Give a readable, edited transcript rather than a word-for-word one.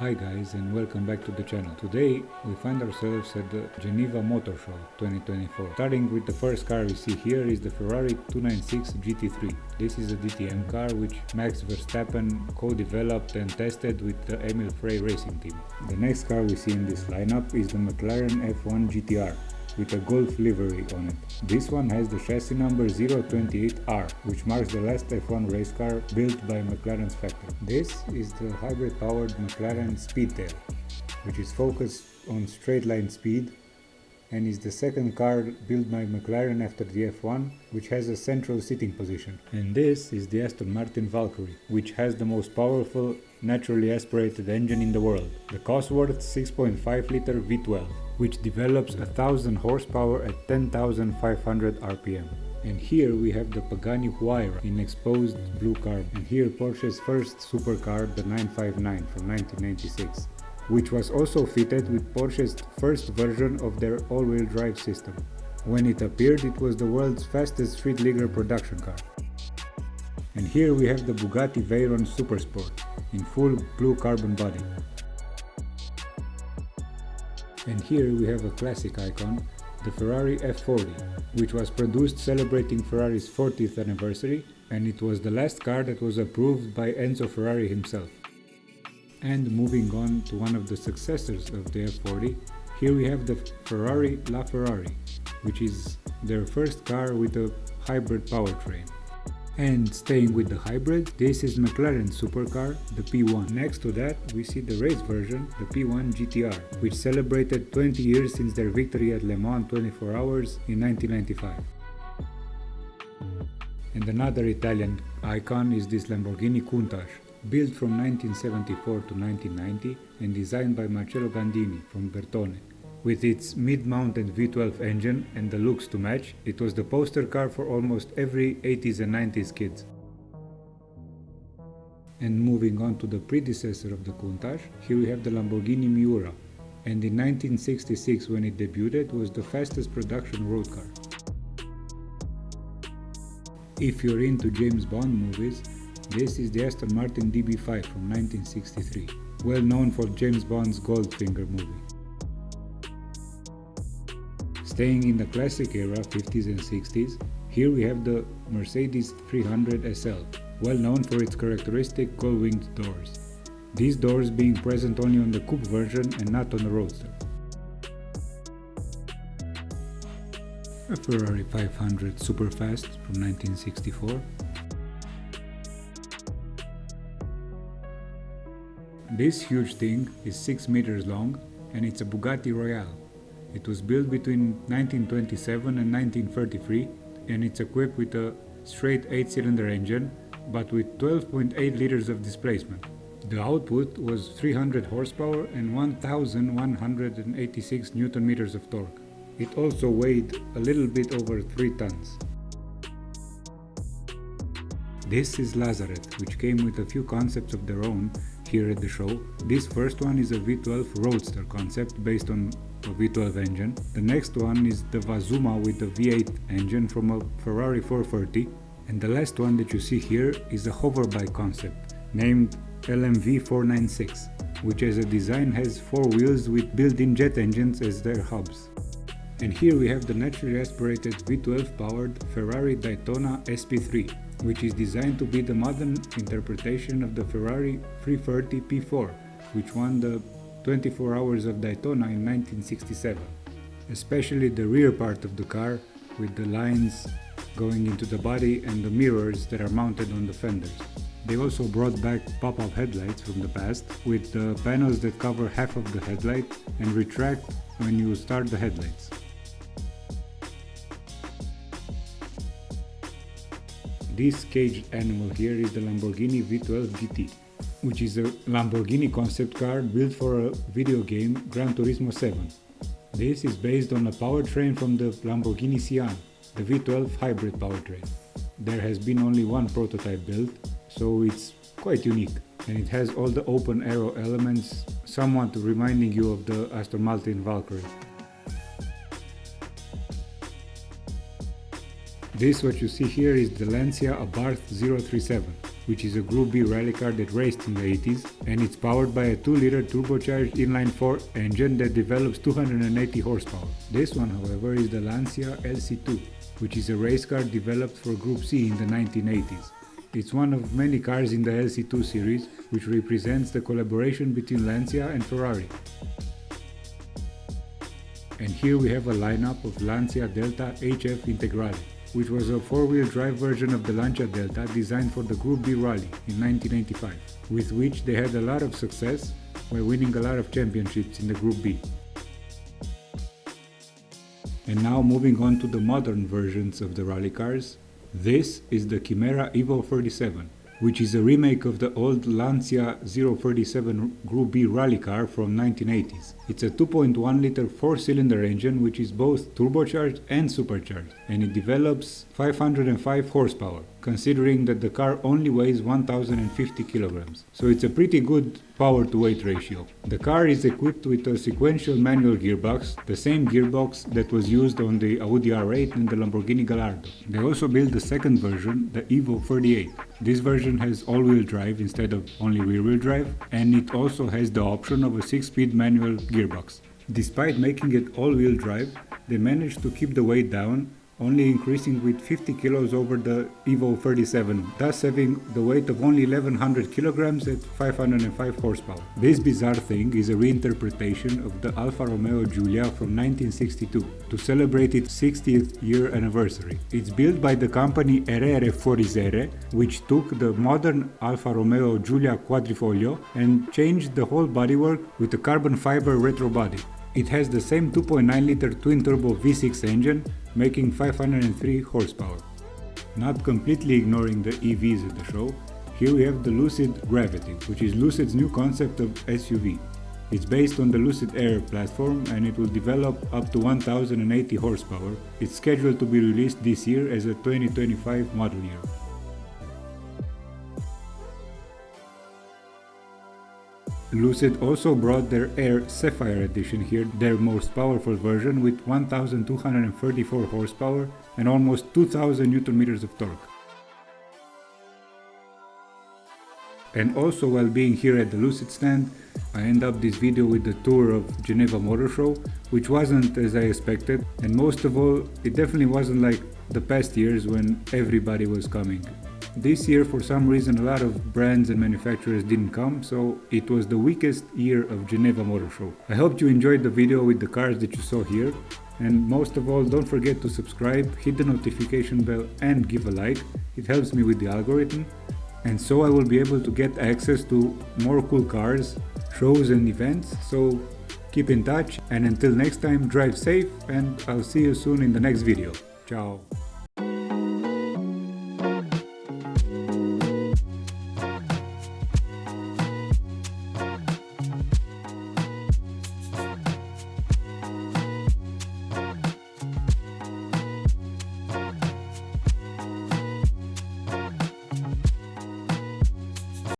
Hi guys and welcome back to the channel. Today we find ourselves at the Geneva Motor Show 2024. Starting with the first car we see here is the Ferrari 296 GT3. This is a DTM car which Max Verstappen co-developed and tested with the Emil Frey racing team. The next car we see in this lineup is the McLaren F1 GTR with a Golf livery on it. This one has the chassis number 028R, which marks the last F1 race car built by McLaren's factory. This is the hybrid-powered McLaren Speedtail, which is focused on straight-line speed and is the second car built by McLaren after the F1, which has a central seating position. And this is the Aston Martin Valkyrie, which has the most powerful naturally aspirated engine in the world, the Cosworth 6.5-liter V12, which develops 1000 horsepower at 10,500 RPM. And here we have the Pagani Huayra in exposed blue carbon. And here Porsche's first supercar, the 959 from 1996, which was also fitted with Porsche's first version of their all-wheel drive system. When it appeared, it was the world's fastest street-legal production car. And here we have the Bugatti Veyron Supersport in full blue carbon body. And here we have a classic icon, the Ferrari F40, which was produced celebrating Ferrari's 40th anniversary, and it was the last car that was approved by Enzo Ferrari himself. And moving on to one of the successors of the F40, here we have the Ferrari LaFerrari, which is their first car with a hybrid powertrain. And staying with the hybrid, this is McLaren's supercar, the P1. Next to that, we see the race version, the P1 GTR, which celebrated 20 years since their victory at Le Mans 24 Hours in 1995. And another Italian icon is this Lamborghini Countach, built from 1974 to 1990 and designed by Marcello Gandini from Bertone. With its mid-mounted V12 engine and the looks to match, it was the poster car for almost every 80s and 90s kid. And moving on to the predecessor of the Countach, here we have the Lamborghini Miura, and in 1966 when it debuted was the fastest production road car. If you're into James Bond movies, this is the Aston Martin DB5 from 1963, well known for James Bond's Goldfinger movie. Staying in the classic era, 50s and 60s, here we have the Mercedes 300 SL, well known for its characteristic gull-winged doors. These doors being present only on the coupe version and not on the Roadster. A Ferrari 500 Superfast from 1964. This huge thing is 6 meters long and it's a Bugatti Royale. It was built between 1927 and 1933 and it's equipped with a straight 8-cylinder engine but with 12.8 liters of displacement. The output was 300 horsepower and 1,186 Newton meters of torque. It also weighed a little bit over 3 tons. This is Lazaret, which came with a few concepts of their own here at the show. This first one is a V12 Roadster concept based on a V12 engine. The next one is the Vazuma with the V8 engine from a Ferrari 430. And the last one that you see here is a hoverbike concept named LMV 496, which as a design has 4 wheels with built-in jet engines as their hubs. And here we have the naturally aspirated V12 powered Ferrari Daytona SP3, which is designed to be the modern interpretation of the Ferrari 330 P4, which won the 24 Hours of Daytona in 1967. Especially the rear part of the car with the lines going into the body and the mirrors that are mounted on the fenders. They also brought back pop-up headlights from the past with the panels that cover half of the headlight and retract when you start the headlights. This caged animal here is the Lamborghini V12 GT, which is a Lamborghini concept car built for a video game, Gran Turismo 7. This is based on a powertrain from the Lamborghini Sian, the V12 hybrid powertrain. There has been only one prototype built, so it's quite unique, and it has all the open aero elements, somewhat reminding you of the Aston Martin Valkyrie. This what you see here is the Lancia Abarth 037. which is a Group B rally car that raced in the 80s, and it's powered by a 2-liter turbocharged inline-4 engine that develops 280 horsepower. This one, however, is the Lancia LC2, which is a race car developed for Group C in the 1980s. It's one of many cars in the LC2 series, which represents the collaboration between Lancia and Ferrari. And here we have a lineup of Lancia Delta HF Integrale, which was a 4-wheel drive version of the Lancia Delta designed for the Group B Rally in 1985, with which they had a lot of success by winning a lot of championships in the Group B. And now moving on to the modern versions of the rally cars. This is the Chimera Evo 37, which is a remake of the old Lancia 037 Group B rally car from 1980s. It's a 2.1-liter 4-cylinder engine which is both turbocharged and supercharged, and it develops 505 horsepower, considering that the car only weighs 1050 kilograms. So it's a pretty good power to weight ratio. The car is equipped with a sequential manual gearbox, the same gearbox that was used on the Audi R8 and the Lamborghini Gallardo. They also built the second version, the Evo 38. This version has all-wheel drive instead of only rear-wheel drive, and it also has the option of a 6-speed manual gearbox. Despite making it all-wheel drive, they managed to keep the weight down, only increasing with 50 kilos over the Evo 37, thus having the weight of only 1100 kilograms at 505 horsepower. This bizarre thing is a reinterpretation of the Alfa Romeo Giulia from 1962 to celebrate its 60th year anniversary. It's built by the company Erere Forizere, which took the modern Alfa Romeo Giulia Quadrifoglio and changed the whole bodywork with a carbon fiber retro body. It has the same 2.9-liter twin-turbo V6 engine, making 503 horsepower. Not completely ignoring the EVs at the show, here we have the Lucid Gravity, which is Lucid's new concept of SUV. It's based on the Lucid Air platform and it will develop up to 1080 horsepower. It's scheduled to be released this year as a 2025 model year. Lucid also brought their Air Sapphire edition here, their most powerful version with 1234 horsepower and almost 2000 Nm of torque. And also, while being here at the Lucid stand, I end up this video with the tour of Geneva Motor Show, which wasn't as I expected, and most of all, it definitely wasn't like the past years when everybody was coming. This year, for some reason, a lot of brands and manufacturers didn't come, so it was the weakest year of Geneva Motor Show. I hope you enjoyed the video with the cars that you saw here, and most of all, don't forget to subscribe, hit the notification bell and give a like. It helps me with the algorithm, and so I will be able to get access to more cool cars, shows and events, so keep in touch, and until next time, drive safe, and I'll see you soon in the next video. Ciao!